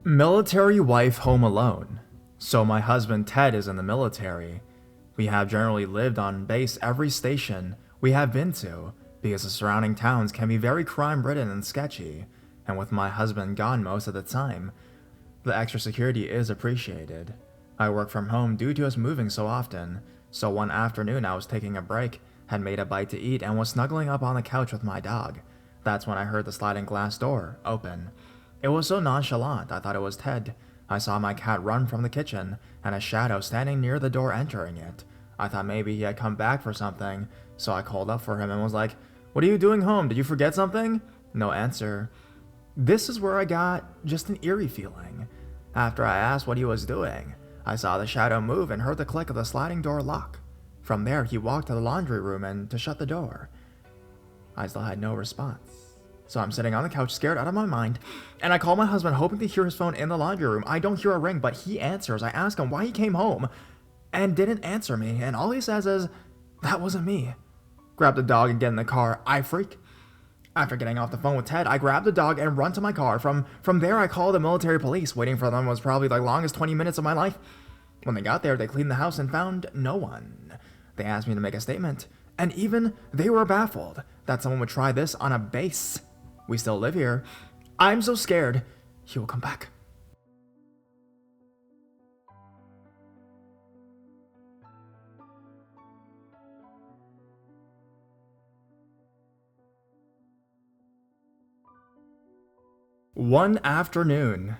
Military wife home alone. So my husband Ted is in the military. We have generally lived on base every station we have been to because the surrounding towns can be very crime-ridden and sketchy, and with my husband gone most of the time, the extra security is appreciated. I work from home due to us moving so often, so one afternoon I was taking a break, had made a bite to eat, and was snuggling up on the couch with my dog. That's when I heard the sliding glass door open. It was so nonchalant, I thought it was Ted. I saw my cat run from the kitchen, and a shadow standing near the door entering it. I thought maybe he had come back for something, so I called up for him and was like, "What are you doing home? Did you forget something?" No answer. This is where I got just an eerie feeling. After I asked what he was doing, I saw the shadow move and heard the click of the sliding door lock. From there, he walked to the laundry room and to shut the door. I still had no response. So I'm sitting on the couch scared out of my mind, and I call my husband hoping to hear his phone in the laundry room. I don't hear a ring, but he answers. I ask him why he came home and didn't answer me, and all he says is, "That wasn't me." Grab the dog and get in the car. I freak. After getting off the phone with Ted, I grab the dog and run to my car. From there, I call the military police. Waiting for them was probably the longest 20 minutes of my life. When they got there, they cleaned the house and found no one. They asked me to make a statement, and even they were baffled that someone would try this on a base. We still live here. I'm so scared he will come back. One afternoon.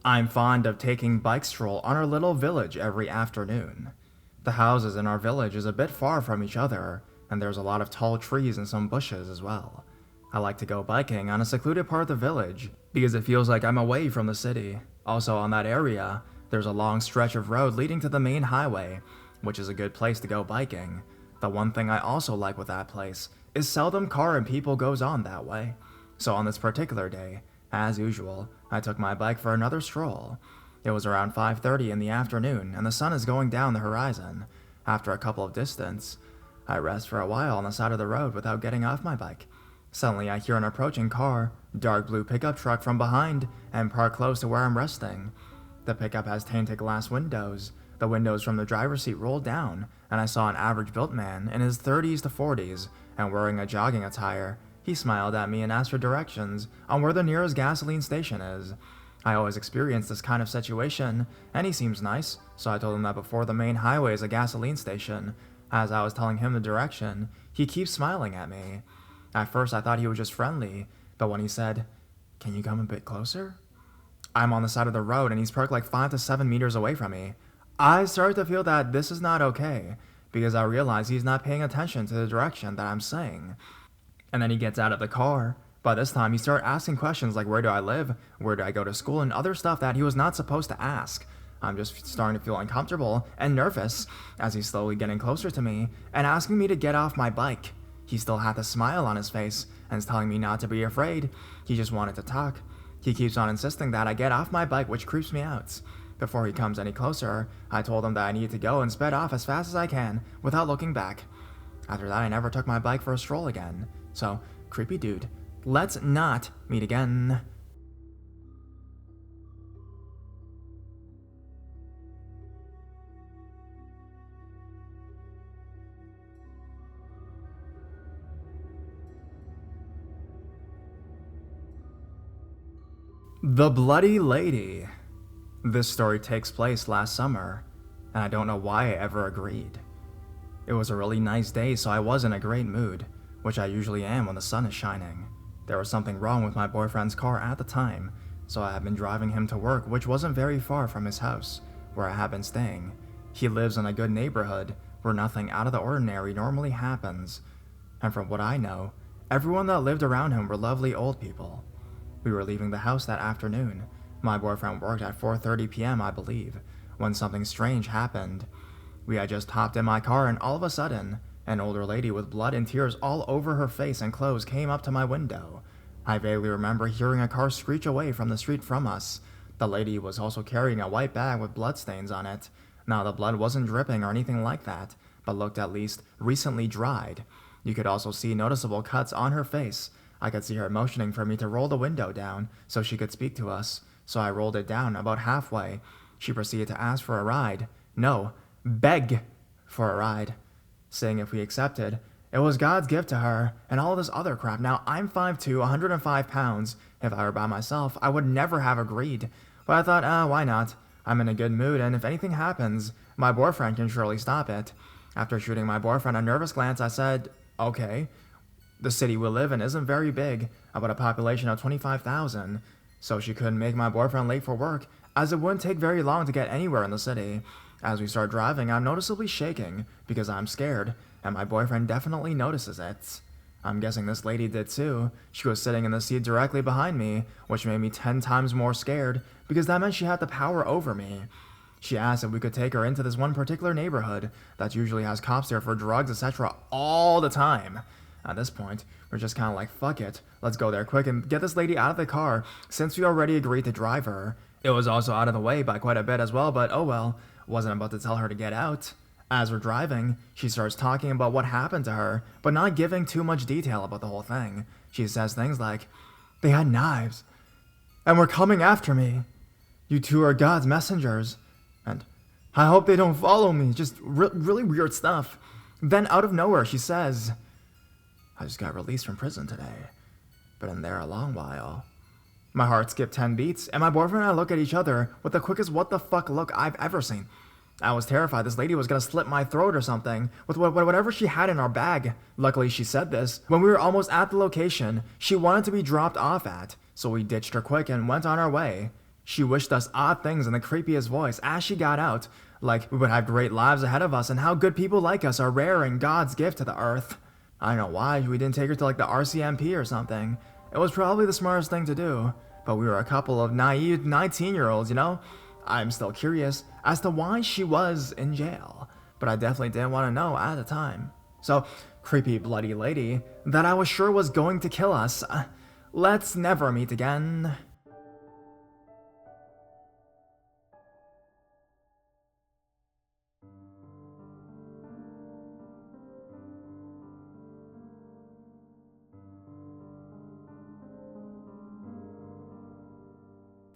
I'm fond of taking bike stroll on our little village every afternoon. The houses in our village is a bit far from each other, and there's a lot of tall trees and some bushes as well. I like to go biking on a secluded part of the village because it feels like I'm away from the city. Also on that area, there's a long stretch of road leading to the main highway, which is a good place to go biking. The one thing I also like with that place is seldom car and people goes on that way. So on this particular day, as usual, I took my bike for another stroll. It was around 5:30 in the afternoon, and the sun is going down the horizon. After a couple of distance, I rest for a while on the side of the road without getting off my bike. Suddenly, I hear an approaching car, dark blue pickup truck from behind, and park close to where I'm resting. The pickup has tinted glass windows. The windows from the driver's seat rolled down, and I saw an average-built man in his 30s to 40s and wearing a jogging attire. He smiled at me and asked for directions on where the nearest gasoline station is. I always experience this kind of situation, and he seems nice, so I told him that before the main highway is a gasoline station. As I was telling him the direction, he keeps smiling at me. At first, I thought he was just friendly, but when he said, "Can you come a bit closer?" I'm on the side of the road, and he's parked like 5 to 7 meters away from me. I start to feel that this is not okay, because I realize he's not paying attention to the direction that I'm saying. And then he gets out of the car. By this time, he started asking questions like where do I live, where do I go to school, and other stuff that he was not supposed to ask. I'm just starting to feel uncomfortable and nervous as he's slowly getting closer to me and asking me to get off my bike. He still had the smile on his face and is telling me not to be afraid. He just wanted to talk. He keeps on insisting that I get off my bike, which creeps me out. Before he comes any closer, I told him that I needed to go and sped off as fast as I can without looking back. After that, I never took my bike for a stroll again. So, creepy dude, let's not meet again. The Bloody Lady. This story takes place last summer, and I don't know why I ever agreed. It was a really nice day, so I was in a great mood, which I usually am when the sun is shining. There was something wrong with my boyfriend's car at the time, so I had been driving him to work, which wasn't very far from his house, where I had been staying. He lives in a good neighborhood, where nothing out of the ordinary normally happens, and from what I know, everyone that lived around him were lovely old people. We were leaving the house that afternoon. My boyfriend worked at 4:30 p.m., I believe, when something strange happened. We had just hopped in my car, and all of a sudden, an older lady with blood and tears all over her face and clothes came up to my window. I vaguely remember hearing a car screech away from the street from us. The lady was also carrying a white bag with bloodstains on it. Now, the blood wasn't dripping or anything like that, but looked at least recently dried. You could also see noticeable cuts on her face. I could see her motioning for me to roll the window down so she could speak to us, so I rolled it down. About halfway, she proceeded to ask for a ride. No, beg for a ride, saying if we accepted, it was God's gift to her, and all this other crap. Now, I'm 5'2", 105 pounds. If I were by myself, I would never have agreed. But I thought, why not? I'm in a good mood, and if anything happens, my boyfriend can surely stop it. After shooting my boyfriend a nervous glance, I said, okay. The city we live in isn't very big, about a population of 25,000, so she couldn't make my boyfriend late for work, as it wouldn't take very long to get anywhere in the city. As we start driving, I'm noticeably shaking, because I'm scared, and my boyfriend definitely notices it. I'm guessing this lady did too. She was sitting in the seat directly behind me, which made me 10 times more scared, because that meant she had the power over me. She asked if we could take her into this one particular neighborhood that usually has cops there for drugs, etc. all the time. At this point, we're just kind of like, fuck it, let's go there quick and get this lady out of the car, since we already agreed to drive her. It was also out of the way by quite a bit as well, but oh well, wasn't about to tell her to get out. As we're driving, she starts talking about what happened to her, but not giving too much detail about the whole thing. She says things like, they had knives, and were coming after me. You two are God's messengers, and I hope they don't follow me. Just really weird stuff. Then out of nowhere, she says, I just got released from prison today, but in there a long while. My heart skipped 10 beats, and my boyfriend and I look at each other with the quickest what the fuck look I've ever seen. I was terrified this lady was gonna slit my throat or something with whatever she had in our bag. Luckily, she said this. When we were almost at the location she wanted to be dropped off at, so we ditched her quick and went on our way. She wished us odd things in the creepiest voice as she got out, like we would have great lives ahead of us and how good people like us are rare and God's gift to the earth. I don't know why we didn't take her to like the RCMP or something. It was probably the smartest thing to do, but we were a couple of naive 19-year-olds, you know? I'm still curious as to why she was in jail, but I definitely didn't want to know at the time. So, creepy bloody lady that I was sure was going to kill us. Let's never meet again.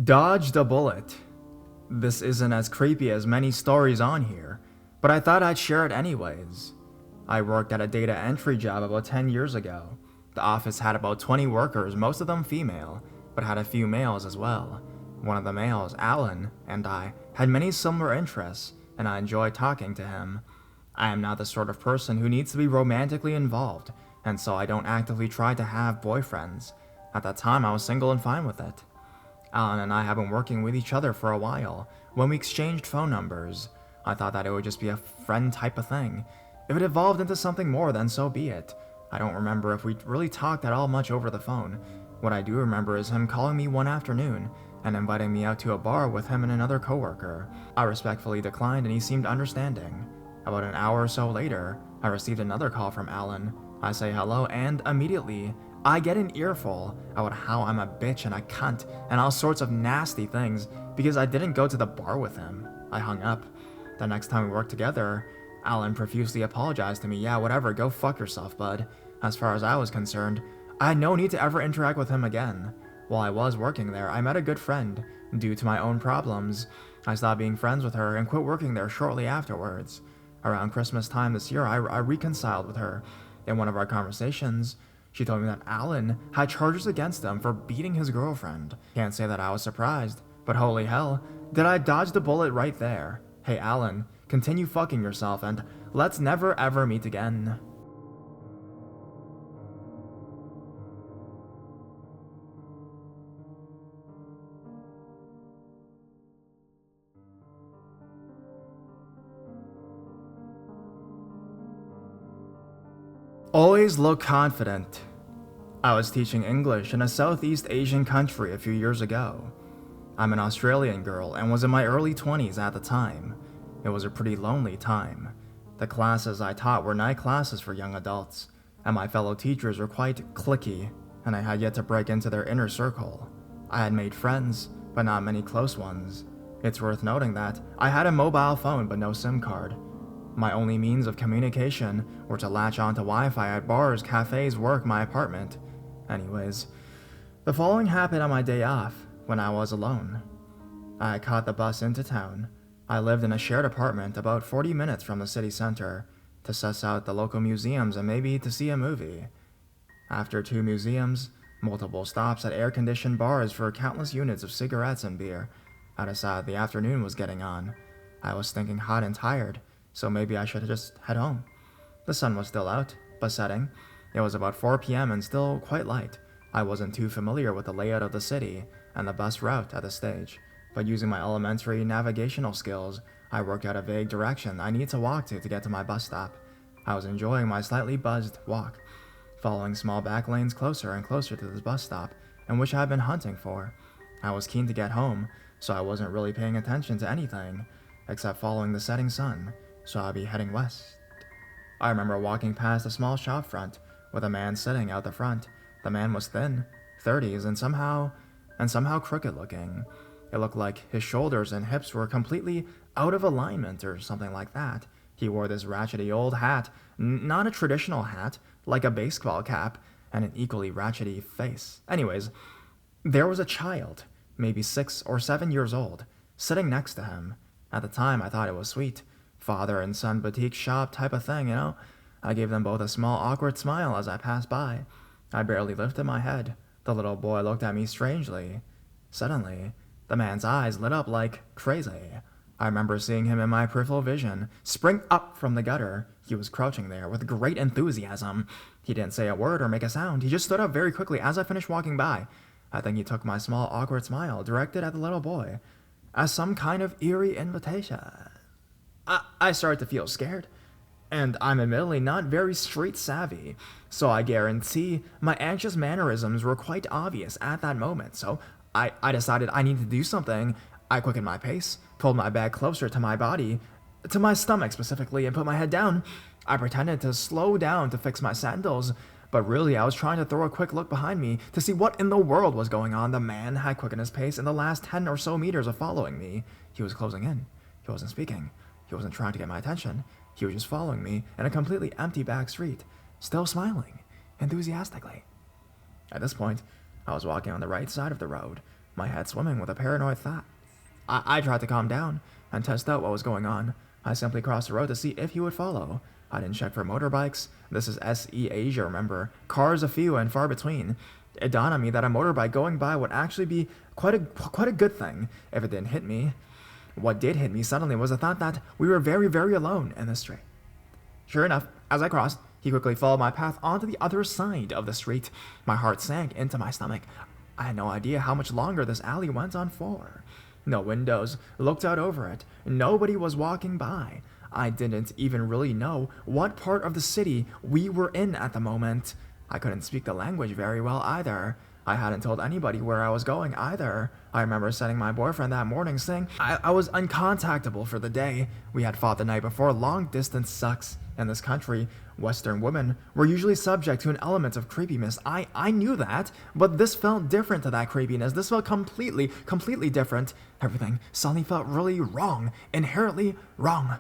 Dodged a bullet. This isn't as creepy as many stories on here, but I thought I'd share it anyways. I worked at a data entry job about 10 years ago. The office had about 20 workers, most of them female, but had a few males as well. One of the males, Alan, and I had many similar interests, and I enjoyed talking to him. I am not the sort of person who needs to be romantically involved, and so I don't actively try to have boyfriends. At that time, I was single and fine with it. Alan and I have been working with each other for a while. When we exchanged phone numbers, I thought that it would just be a friend type of thing. If it evolved into something more, then so be it. I don't remember if we really talked at all much over the phone. What I do remember is him calling me one afternoon and inviting me out to a bar with him and another coworker. I respectfully declined and he seemed understanding. About an hour or so later, I received another call from Alan. I say hello and immediately, I get an earful about how I'm a bitch and a cunt and all sorts of nasty things because I didn't go to the bar with him. I hung up. The next time we worked together, Alan profusely apologized to me. Yeah, whatever, go fuck yourself, bud. As far as I was concerned, I had no need to ever interact with him again. While I was working there, I met a good friend. Due to my own problems, I stopped being friends with her and quit working there shortly afterwards. Around Christmas time this year, I reconciled with her. In one of our conversations, she told me that Alan had charges against him for beating his girlfriend. Can't say that I was surprised, but holy hell, did I dodge the bullet right there. Hey Alan, continue fucking yourself and let's never ever meet again. Always look confident. I was teaching English in a Southeast Asian country a few years ago. I'm an Australian girl and was in my early 20s at the time. It was a pretty lonely time. The classes I taught were night classes for young adults, and my fellow teachers were quite cliquey, and I had yet to break into their inner circle. I had made friends, but not many close ones. It's worth noting that I had a mobile phone but no SIM card. My only means of communication were to latch onto Wi-Fi at bars, cafes, work, my apartment. Anyways, the following happened on my day off. when I was alone. I caught the bus into town. I lived in a shared apartment about 40 minutes from the city center to suss out the local museums and maybe to see a movie. After 2 museums, multiple stops at air-conditioned bars for countless units of cigarettes and beer, I decided the afternoon was getting on. I was stinking hot and tired, so maybe I should just head home. The sun was still out, but setting. It was about 4 p.m. and still quite light. I wasn't too familiar with the layout of the city and the bus route at the stage, but using my elementary navigational skills, I worked out a vague direction I need to walk to get to my bus stop. I was enjoying my slightly buzzed walk, following small back lanes closer and closer to the bus stop, in which I had been hunting for. I was keen to get home, so I wasn't really paying attention to anything, except following the setting sun, so I'd be heading west. I remember walking past a small shop front, with a man sitting out the front. The man was thin, 30s, and somehow crooked looking. It looked like his shoulders and hips were completely out of alignment or something like that. He wore this ratchety old hat, not a traditional hat, like a baseball cap, and an equally ratchety face. Anyways, there was a child, maybe 6 or 7 years old, sitting next to him. At the time, I thought it was sweet. Father and son boutique shop type of thing, you know? I gave them both a small awkward smile as I passed by. I barely lifted my head. The little boy looked at me strangely. Suddenly, the man's eyes lit up like crazy. I remember seeing him in my peripheral vision, spring up from the gutter. He was crouching there with great enthusiasm. He didn't say a word or make a sound. He just stood up very quickly as I finished walking by. I think he took my small awkward smile, directed at the little boy, as some kind of eerie invitation. I started to feel scared, and I'm admittedly not very street savvy, so I guarantee my anxious mannerisms were quite obvious at that moment, so I decided I needed to do something. I quickened my pace, pulled my bag closer to my body, to my stomach specifically, and put my head down. I pretended to slow down to fix my sandals, but really I was trying to throw a quick look behind me to see what in the world was going on. The man had quickened his pace in the last 10 or so meters of following me. He was closing in. He wasn't speaking. He wasn't trying to get my attention. He was just following me in a completely empty back street, still smiling, enthusiastically. At this point, I was walking on the right side of the road, my head swimming with a paranoid thought. I tried to calm down and test out what was going on. I simply crossed the road to see if he would follow. I didn't check for motorbikes. This is SE Asia, remember. Cars a few and far between. It dawned on me that a motorbike going by would actually be quite a good thing if it didn't hit me. What did hit me suddenly was the thought that we were very, very alone in the street. Sure enough, as I crossed, he quickly followed my path onto the other side of the street. My heart sank into my stomach. I had no idea how much longer this alley went on for. No windows looked out over it. Nobody was walking by. I didn't even really know what part of the city we were in at the moment. I couldn't speak the language very well either. I hadn't told anybody where I was going either. I remember sending my boyfriend that morning saying I was uncontactable for the day. We had fought the night before. Long distance sucks. In this country, Western women were usually subject to an element of creepiness. I knew that, but this felt different to that creepiness. This felt completely different. Everything suddenly felt really wrong, inherently wrong.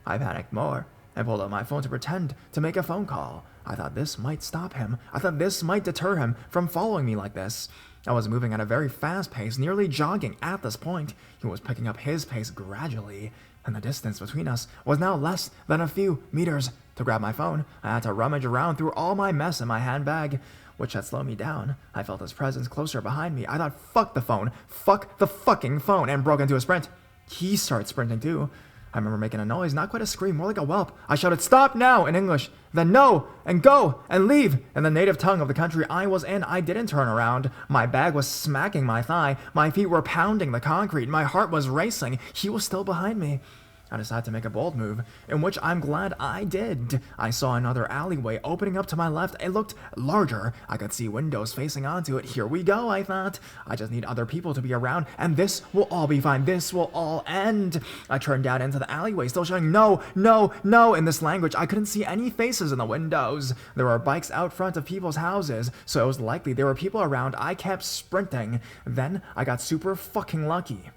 I panicked more and pulled out my phone to pretend to make a phone call. I thought this might stop him. I thought this might deter him from following me like this. I was moving at a very fast pace, nearly jogging at this point. He was picking up his pace gradually, and the distance between us was now less than a few meters. To grab my phone, I had to rummage around through all my mess in my handbag, which had slowed me down. I felt his presence closer behind me. I thought, fuck the phone, fuck the fucking phone, and broke into a sprint. He started sprinting too. I remember making a noise, not quite a scream, more like a whelp. I shouted, "Stop now!" in English, then "No!" and "Go!" and "Leave!" in the native tongue of the country I was in. I didn't turn around. My bag was smacking my thigh. My feet were pounding the concrete. My heart was racing. He was still behind me. I decided to make a bold move, in which I'm glad I did. I saw another alleyway opening up to my left. It looked larger. I could see windows facing onto it. Here we go, I thought. I just need other people to be around, and this will all be fine. This will all end. I turned down into the alleyway, still shouting, "No, no, no," in this language. I couldn't see any faces in the windows. There were bikes out front of people's houses, so it was likely there were people around. I kept sprinting. Then I got super fucking lucky.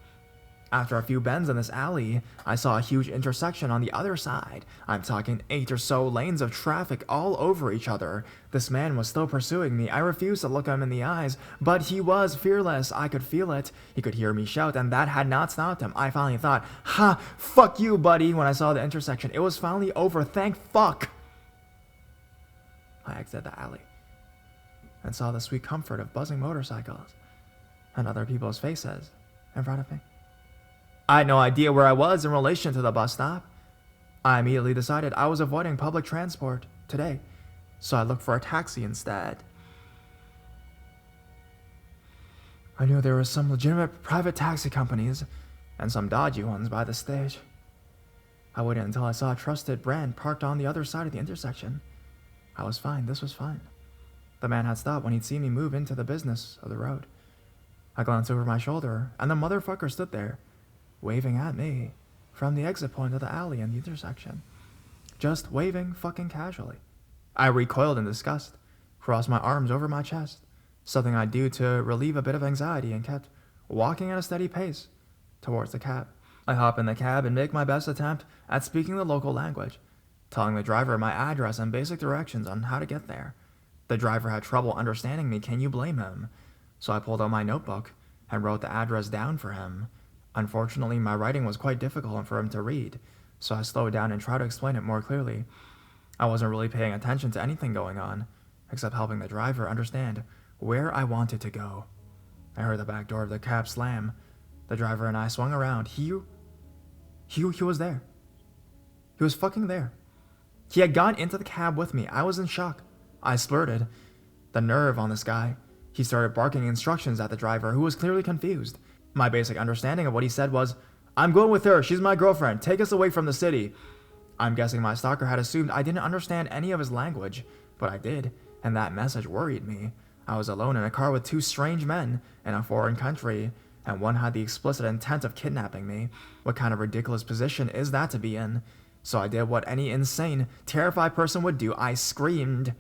After a few bends in this alley, I saw a huge intersection on the other side. I'm talking 8 or so lanes of traffic all over each other. This man was still pursuing me. I refused to look him in the eyes, but he was fearless. I could feel it. He could hear me shout, and that had not stopped him. I finally thought, ha, fuck you, buddy, when I saw the intersection. It was finally over, thank fuck. I exited the alley and saw the sweet comfort of buzzing motorcycles and other people's faces in front of me. I had no idea where I was in relation to the bus stop. I immediately decided I was avoiding public transport today, so I looked for a taxi instead. I knew there were some legitimate private taxi companies and some dodgy ones by the stage. I waited until I saw a trusted brand parked on the other side of the intersection. I was fine, this was fine. The man had stopped when he'd seen me move into the business of the road. I glanced over my shoulder, and the motherfucker stood there, waving at me from the exit point of the alley in the intersection. Just waving fucking casually. I recoiled in disgust, crossed my arms over my chest, something I do to relieve a bit of anxiety, and kept walking at a steady pace towards the cab. I hop in the cab and make my best attempt at speaking the local language, telling the driver my address and basic directions on how to get there. The driver had trouble understanding me, can you blame him? So I pulled out my notebook and wrote the address down for him. Unfortunately, my writing was quite difficult for him to read, so I slowed down and tried to explain it more clearly. I wasn't really paying attention to anything going on, except helping the driver understand where I wanted to go. I heard the back door of the cab slam. The driver and I swung around. He was there. He was fucking there. He had gone into the cab with me. I was in shock. I splurted. The nerve on this guy. He started barking instructions at the driver, who was clearly confused. My basic understanding of what he said was, I'm going with her, she's my girlfriend, take us away from the city. I'm guessing my stalker had assumed I didn't understand any of his language, but I did, and that message worried me. I was alone in a car with 2 strange men in a foreign country, and one had the explicit intent of kidnapping me. What kind of ridiculous position is that to be in? So I did what any insane, terrified person would do. I screamed,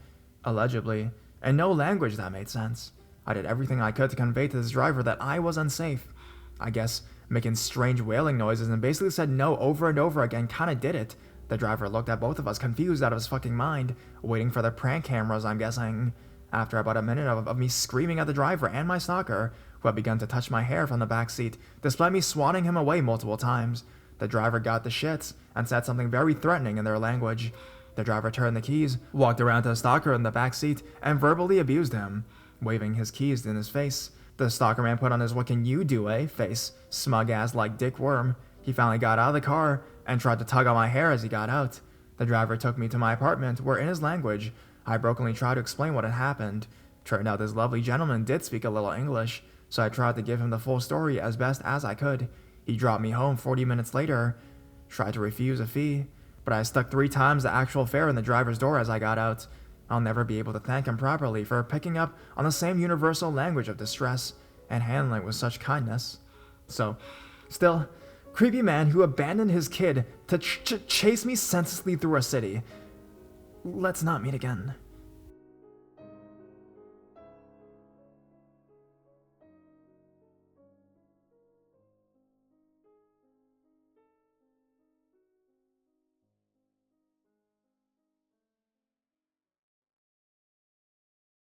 allegedly, in no language that made sense. I did everything I could to convey to this driver that I was unsafe. I guess making strange wailing noises and basically said no over and over again kinda did it. The driver looked at both of us, confused out of his fucking mind, waiting for the prank cameras, I'm guessing. After about a minute of me screaming at the driver and my stalker, who had begun to touch my hair from the back seat, despite me swatting him away multiple times, the driver got the shits and said something very threatening in their language. The driver turned the keys, walked around to the stalker in the back seat, and verbally abused him, waving his keys in his face. The stalker man put on his "what can you do, eh?" face, smug ass like Dick Worm. He finally got out of the car and tried to tug on my hair as he got out. The driver took me to my apartment, where in his language, I brokenly tried to explain what had happened. Turned out this lovely gentleman did speak a little English, so I tried to give him the full story as best as I could. He dropped me home 40 minutes later, tried to refuse a fee, but I stuck 3 times the actual fare in the driver's door as I got out. I'll never be able to thank him properly for picking up on the same universal language of distress and handling with such kindness. So, still, creepy man who abandoned his kid to chase me senselessly through a city. Let's not meet again.